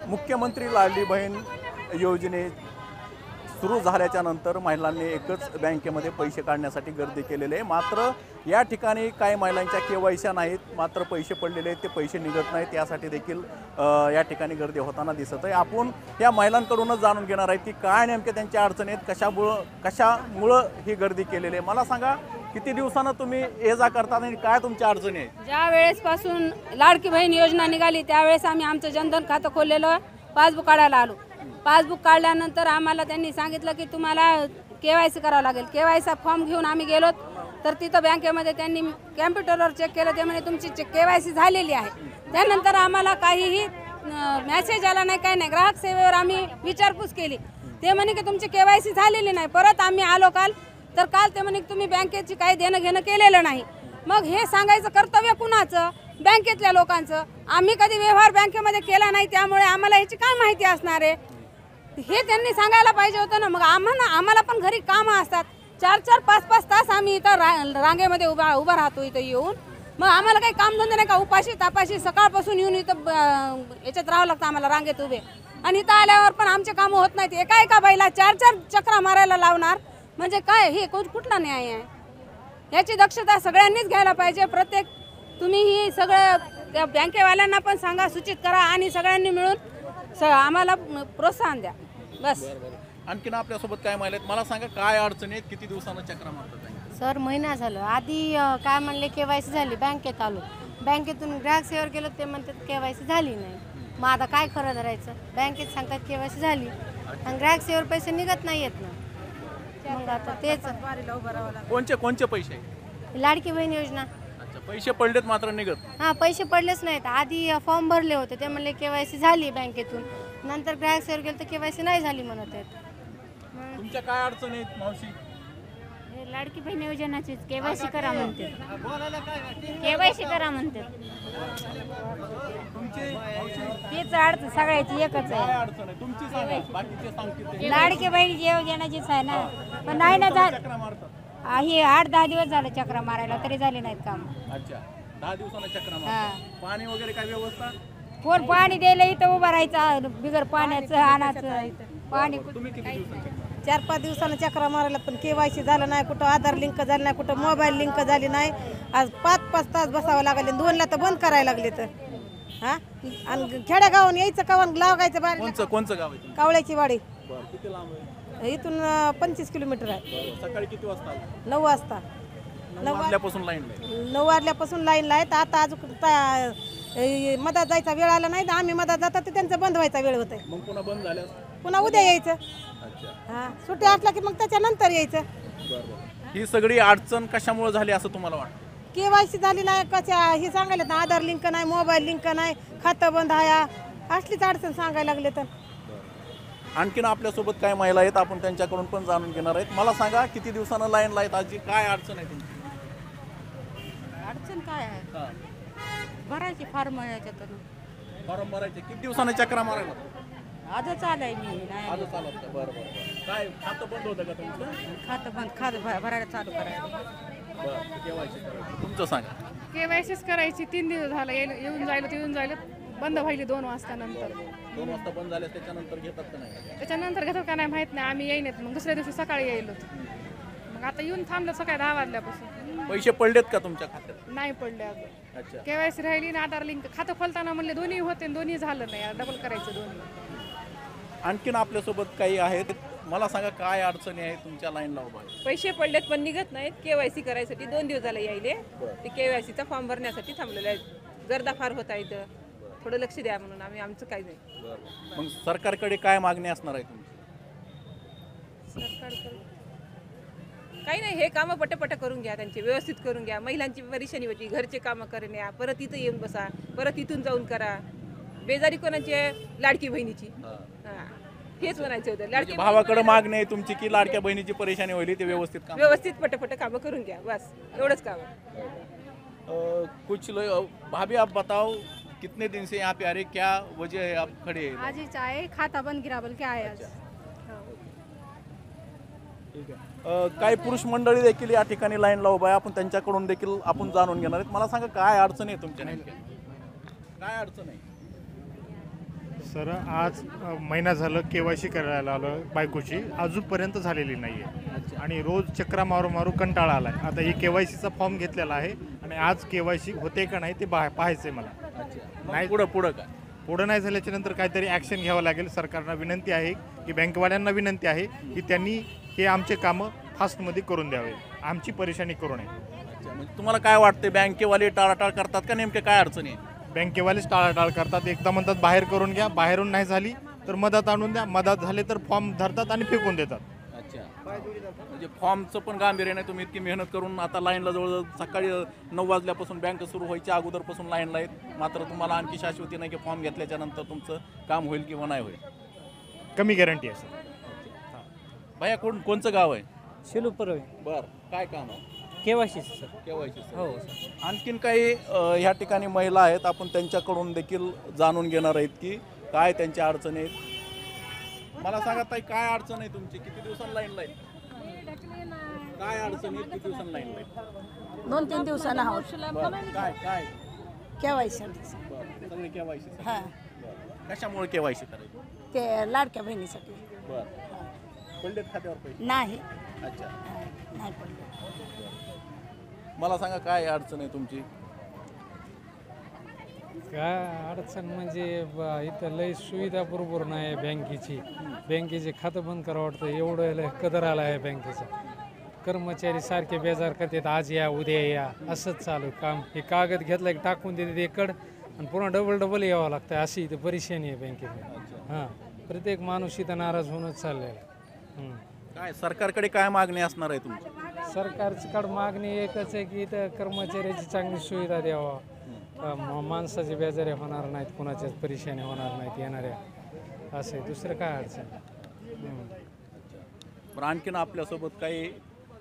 मुख्यमंत्री लाडली बहीण योजने सुरू झाल्याच्या नंतर महिलांनी एकच बँकेमध्ये पैसे काढण्यासाठी गर्दी केलेली आहे। मात्र या ठिकाणी काही महिलांच्या केवायसी नाहीत, मात्र पैसे पडलेले आहेत, ते पैसे निघत नाहीत, यासाठी देखील या ठिकाणी गर्दी होताना दिसत आहे। आपण या महिलांकडूनच जाणून घेणार आहे की काय नेमके त्यांच्या अडचणी आहेत, कशामुळं ही गर्दी केलेली आहे। मला सांगा, किती दिवसानं तुम्ही ये जा करता आणि काय तुमच्या अडचणी आहेत? ज्या वेळेसपासून लाडकी बहीण योजना निघाली त्यावेळेस आम्ही आमचं जनधन खातं खोललेलं, पासबुक काढायला आलो। पासबुक काढल्यानंतर आम्हाला त्यांनी सांगितलं की तुम्हाला केवायसी करावं लागेल। केवायसी फॉर्म घेऊन आम्ही गेलो तर तिथं बँकेमध्ये त्यांनी कॅम्प्युटरवर चेक केलं, ते म्हणे तुमची केवायसी झालेली आहे। त्यानंतर आम्हाला काहीही मेसेज आला नाही, काही नाही। ग्राहक सेवेवर आम्ही विचारपूस केली, ते म्हणे की तुमची केवायसी झालेली नाही। परत आम्ही आलो काल, तर काल ते म्हणे तुम्ही बँकेची काही देणं घेणं केलेलं नाही। मग हे सांगायचं कर्तव्य कुणाचं? बँकेतल्या लोकांचं। आम्ही कधी व्यवहार बँकेमध्ये केला नाही, त्यामुळे आम्हाला याची काय माहिती असणार आहे हे त्यांनी सांगायला पाहिजे होतं ना। मग आम्हाला पण घरी कामं असतात, 4-4, 5-5 तास आम्ही इथं रांगेमध्ये उभा राहतो इथं येऊन। मग आम्हाला काही कामधंदे नाही का? उपाशी तापाशी सकाळपासून येऊन इथं याच्यात राहावं लागतं आम्हाला, रांगेत उभे। आणि इथं आल्यावर पण आमचे कामं होत नाहीत। एका बाईला 4-4 चक्रा मारायला लावणार म्हणजे काय? हे कुठला न्याय आहे? याची दक्षता सगळ्यांनीच घ्यायला पाहिजे। तुम्ही ही सगळं त्या बँकेवाल्यांना पण सांगा, सूचित करा आणि सगळ्यांनी मिळून आम्हाला प्रोत्साहन द्या बस। आणखीन आपल्यासोबत काय महिला आहेत, मला सांगा काय अडचणी आहेत, किती दिवसानं चक्रा मारतात? सर, महिना झालं। आधी काय म्हणले केवायसी झाली, बँकेत आलो, बँकेतून ग्राहक सेवेवर गेलो, ते म्हणतात केवायसी झाली नाही। मग आता काय खरं धरायचं? बँकेत सांगतात केवायसी झाली आणि ग्राहक सेवेवर पैसे निघत नाही येत ना। मग आता तेच कोणचे पैसे? लाडकी बहीण योजना। पैसे पडलेत मात्र निघत? हां, पैसे पडलेच नाहीत। आधी फॉर्म भरले होते, ते म्हणले केवायसी झाली बँकेतून, नंतर ग्राहक सेवेवर गेलं तर केवायसी नाही झाली म्हणत आहेत। तुमच्या काय अडचणी आहेत मावशी? लाडकी बहीण योजनाची केवायसी करा म्हणते, केवायसी करा म्हणते। तीच अडचण सगळ्याची एकच आहे। तुमची सांगा, बाकीचे सांगतील। लाडकी बहीण योजनाचीच आहे ना, पण नाही ना झालं। ही 8-10 दिवस झाले चक्रा मारायला, तरी झाले नाहीत काम। अच्छा, 10 दिवसानं चक्रा मारतात। पाणी वगैरे काय व्यवस्था? कोण पाणी द्यायला इथं उभं राहायचं, बिगर पाण्याचं आणायचं पाणी। तुम्ही किती दिवसानं? 4-5 दिवसानं चक्रा मारायला, पण केवायसी झालं नाही, कुठं आधार लिंक झालं नाही, कुठं मोबाईल लिंक झाली नाही। आज 5-5 तास बसावं लागले, 2ला तर बंद करायला लागले तर। हां, आणि खेड्यागावून यायचं कावून लागायचं बाहेर। कोणचं गाव आहे? कावळ्याची वाडी। किती लांब आहे? इथून 25 किलोमीटर आहे। सकाळी किती वाजता? 9 वाजता। 9 वाजल्यापासून लाईन? 9 वाजल्यापासून लाईनला आहेत। आता अजून मधात जायचा वेळ आला नाही, तर आम्ही मधात जातात तर त्यांचा बंद व्हायचा वेळ होतोय। मग पुन्हा बंद झाल्यास पुन्हा उद्या यायचं। अच्छा, हां, सुट्टी असला की मग त्याच्यानंतर यायचं। ही सगळी अडचण कशामुळे झाली असं तुम्हाला वाटतं? केवायसी झाली नाही, हे सांगायला ना, आधार लिंक नाही, मोबाईल लिंक नाही, खातं बंद आहे, असलीच अडचण सांगायला लागले तर। आणखीन आपल्यासोबत काय महिला आहेत, आपण त्यांच्याकडून पण जाणून घेणार आहेत। मला सांगा, किती दिवसानं लाईन लाईत आजी, काय अडचण आहे तुमची? अडचण काय आहे? भरायची फॉर्म याच्यातून। फॉर्म भरायचे, किती दिवसानं चक्रा मारायला? आजच आलाय मी, आजच आलात का? बरं, काय खातं बंद होतं का तुमचं? खातं भरायला चालू करायचं। बरं, केवायसी करायची। तुमचं सांगा। केवायसीच करायची, 3 दिवस झालं येऊन जायला बंद व्हायली 2 वाजता नंतर। 2 वाजता बंद झाले, त्याच्यानंतर घेतात का नाही? त्याच्यानंतर घेतो का नाही माहित नाही, आम्ही येईन मग दुसऱ्या दिवशी सकाळी यायलो। मग आता येऊन थांबलं सकाळी 10 वाजल्यापासून। पैसे पडलेत का तुमच्या खात्यात? नाही पडले अजून। अच्छा, केवायसी राहिली ना, आधार लिंक खातं खोलताना म्हणले दोन्ही होते, दोन्ही झालं नाही, डबल करायचं दोन्ही। आणखीन आपल्यासोबत काही आहेत, मला सांगा काय अडचणी आहे तुमच्या लाईनला उभा? पैसे पडलेत पण निघत नाहीत। केवायसी करायसाठी 2 दिवस झाले यायले, ते केवायसीचा फॉर्म भरण्यासाठी थांबलेले आहेत। गर्दा फार होत आहे इथं, थोडं लक्ष द्या म्हणून आमचं काही नाही। मग सरकारकडे काय मागणी असणार आहे तुमची? सरकारकडे काही नाही, हे कामं पटपट करून घ्या, त्यांचे व्यवस्थित करून घ्या। महिलांची परेशानी होती, घरचे कामं करण्या, परत इथं येऊन बसा, परत इथून जाऊन करा। बेजारी कोणाची आहे? लाडकी बहिणीची। हेच म्हणायचं होतं। लाडकी भावाकडे मागणी आहे तुमची की लाडक्या बहिणीची परेशानी होईल, ते व्यवस्थित पटपट कामं करून घ्या, बस एवढंच काम। कुछ लोग, भाभी आप बताओ, कितने दिन से यहाँ पे आ रहे, क्या वजह है आप खड़े हैं? आज ही चाहे खाता बंद गिरा बोल के आए आज। ठीक आहे। काही पुरुष मंडळी देखील या ठिकाणी लाईनला उभा आहे, आपण त्यांच्याकडून देखील आपण जाणून घेणार आहेत। मला सांगा काय अडचण आहे तुमच्या नेमक्या? काय अडचण आहे? सर आज महिना झालं KYC करायला आलो बायकोची, अजूनपर्यंत झालेली नाही आहे आणि रोज चक्रा मारू कंटाळा आला आहे. आता ही KYCचा फॉर्म घेतलेला आहे आणि आज KYC होते का नाही ते पाहायचं आहे मला. नाही पुढं काय पुढं नाही झाल्याच्या नंतर काहीतरी ॲक्शन घ्यावं लागेल. सरकारला विनंती आहे की बँकवाल्यांना विनंती आहे की त्यांनी हे आमचे कामं फास्टमध्ये करून द्यावे, आमची परेशानी करू नये. म्हणजे तुम्हाला काय वाटते, बँकेवाले टाळाटाळ करतात का नेमके काय अडचणी आहे? बँकेवालेच टाळाटाळ करतात. एकदा म्हणतात बाहेर करून घ्या, बाहेरून नाही झाली तर मदत आणून द्या, मदत झाले तर फॉर्म धरतात आणि फेकून देतात. अच्छा, म्हणजे फॉर्मचं पण गांभीर्य नाही. तुम्ही इतकी मेहनत करून आता लाईनला जवळजवळ सकाळी 9 वाजल्यापासून बँक सुरू व्हायच्या अगोदरपासून लाईनला आहेत, मात्र तुम्हाला आणखी शाश्वती नाही की फॉर्म घेतल्याच्या नंतर तुमचं काम होईल किंवा नाही होईल. कमी गॅरंटी आहे सर. भैया कोणचं गाव आहे? शेलू परवे. बरं, काय काम आहे? KYC sir. KYC. हो सर. आणखीन काही ह्या ठिकाणी महिला आहेत, आपण त्यांच्याकडून देखील जाणून घेणार आहेत की काय त्यांच्या अडचणी आहेत. मला सांगा ताई, काय अडचण आहे तुमची? किती दिवसांना लाईनला आहे? काय अडचणी आहेत? किती दिवसांना लाईनला आहे? 2-3 दिवसांना बरं, काय काय केवायसी बरं, सगळे KYC. हां कशामुळे KYC करायची? ते लाडक्या बहिणीसाठी. बरं, पडलेत खात्यावर पैसे? नाही अच्छा, नाही पडले. मला सांगा काय अडचण आहे तुमची? काय अडचण म्हणजे इथं लय सुविधा बरोबर नाही बँकेची. बँकेचे खातं बंद करावं वाटतं, एवढं लय कदर आला आहे बँकेचा. कर्मचारी सारखे बेजार करतात, आज या उद्या या, असंच चालू काम. हे कागद घेतला की टाकून देतात एकड आणि पुन्हा डबल यावं लागतं, अशी इथं परेशानी आहे बँकेत. हां, प्रत्येक माणूस इथं नाराज होऊनच चाललेला आहे. काय सरकारकडे काय मागणी असणार आहे तुमची? सरकारकडे मागणी एकच आहे की इथं कर्मचाऱ्याची चांगली सुविधा द्यावा, माणसाचे बेजारे होणार नाहीत, कुणाच्याच परेशानी होणार नाहीत येणाऱ्या, असं आहे. दुसरं काय अडचण. पण आणखीन आपल्यासोबत काही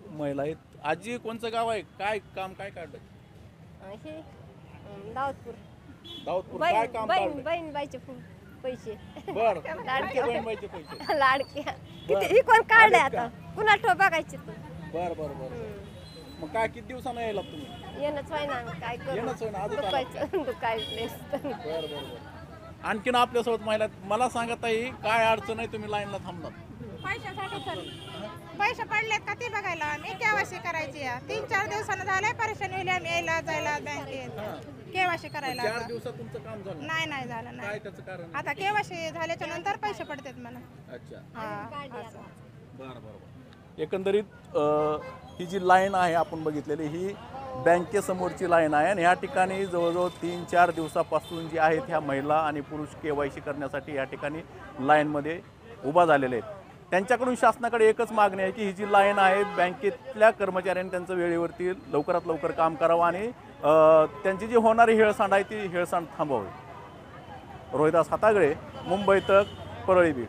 महिला आहेत. आजी, कोणचं गाव आहे? काय काम काय काढलं? हे दाऊदपूर. दाऊदपूर. काय काम काढलं? बहीणबाईचे पैसे बर, लाडक्या बहिणबाईचे पैसे. लाडक्या किती ही कोण काढले आता, पुन्हा ठो बघायचे तू. बर बर बर. मग काय किती दिवसानं यायला तुम्ही? येणंच व्हाय ना, काय येणंच होय ना, आजच आला. दुखायचं. बर बर बर. आणखीन आपल्यासोबत महिला आहेत. मला सांगा ताई, काय अडचण आहे, तुम्ही लाईनला थांबलात? पैशासाठी सर. पैसे पडलेत का ते बघायला आम्ही KYC करायची. 3-4 दिवसानं झालंय, परेशानी होईल आम्ही यायला जायला बँकेत KYC करायला. 4 दिवसात तुमचं काम झालं? नाही झालं. काय नाही, त्याचं कारण? आता KYC झाल्याच्या नंतर पैसे पडतात मला. अच्छा, हा, असं. बरं बरं. एकंदरीत ही जी लाईन आहे आपण बघितलेली, ही बँकेसमोरची लाईन आहे आणि ह्या ठिकाणी जवळजवळ 3-4 दिवसापासून जी आहेत ह्या महिला आणि पुरुष KYC करण्यासाठी या ठिकाणी लाईनमध्ये उभा झालेले आहेत. त्यांच्याकडून शासनाकडे एकच मागणी आहे की ही जी लाईन आहे, बँकेतल्या कर्मचाऱ्यांनी त्यांचं वेळेवरती लवकरात लवकर काम करावं आणि त्यांची जी होणारी हेळसांड आहे ती हेळसांड थांबवावी. रोहिदास हातागळे, मुंबई तक, परळी बीड.